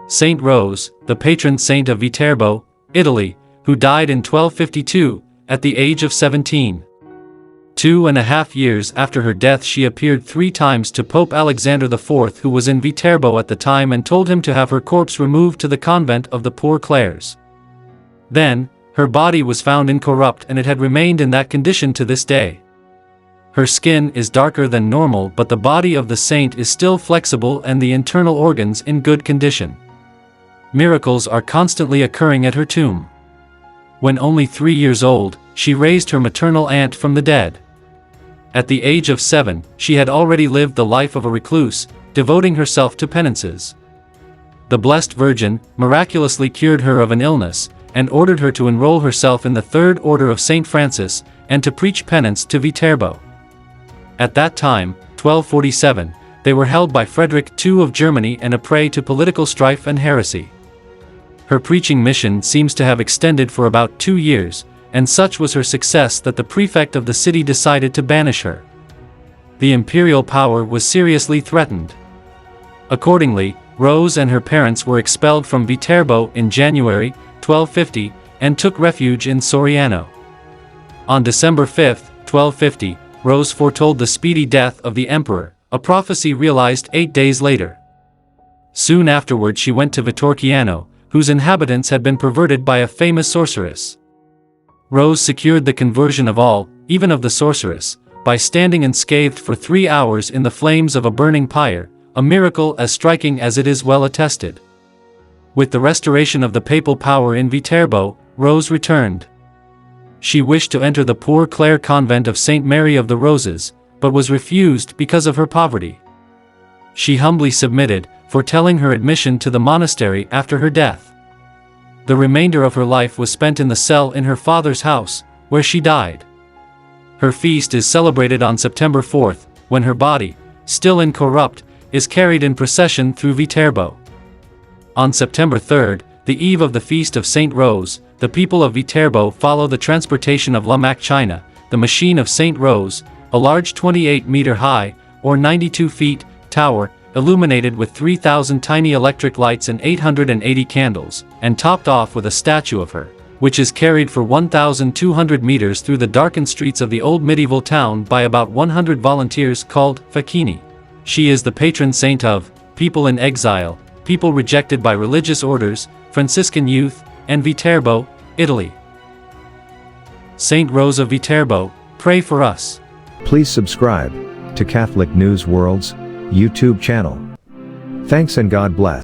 Saint Rose, the patron saint of Viterbo, Italy, who died in 1252, at the age of 17. 2.5 years after her death she appeared 3 times to Pope Alexander IV, who was in Viterbo at the time, and told him to have her corpse removed to the convent of the Poor Clares. Then, her body was found incorrupt, and it had remained in that condition to this day. Her skin is darker than normal, but the body of the saint is still flexible and the internal organs in good condition. Miracles are constantly occurring at her tomb. When only 3 years old, she raised her maternal aunt from the dead. At the age of 7, she had already lived the life of a recluse, devoting herself to penances. The Blessed Virgin miraculously cured her of an illness, and ordered her to enroll herself in the Third Order of St. Francis, and to preach penance to Viterbo. At that time, 1247, they were held by Frederick II of Germany and a prey to political strife and heresy. Her preaching mission seems to have extended for about 2 years, and such was her success that the prefect of the city decided to banish her. The imperial power was seriously threatened. Accordingly, Rose and her parents were expelled from Viterbo in January 1250, and took refuge in Soriano. On December 5, 1250, Rose foretold the speedy death of the emperor, a prophecy realized 8 days later. Soon afterward she went to Vitorciano, whose inhabitants had been perverted by a famous sorceress. Rose secured the conversion of all, even of the sorceress, by standing unscathed for 3 hours in the flames of a burning pyre, a miracle as striking as it is well attested. With the restoration of the papal power in Viterbo, Rose returned. She wished to enter the Poor Clare convent of St. Mary of the Roses, but was refused because of her poverty. She humbly submitted, foretelling her admission to the monastery after her death. The remainder of her life was spent in the cell in her father's house, where she died. Her feast is celebrated on September 4th, when her body, still incorrupt, is carried in procession through Viterbo. On September 3rd, the eve of the feast of St. Rose, the people of Viterbo follow the transportation of Lamac China, the machine of St. Rose, a large 28-meter high, or 92 feet, tower, illuminated with 3,000 tiny electric lights and 880 candles, and topped off with a statue of her, which is carried for 1,200 meters through the darkened streets of the old medieval town by about 100 volunteers called facchini. She is the patron saint of people in exile, people rejected by religious orders, Franciscan youth, and Viterbo, Italy. Saint Rose of Viterbo, pray for us. Please subscribe to Catholic News World's YouTube channel. Thanks and God bless.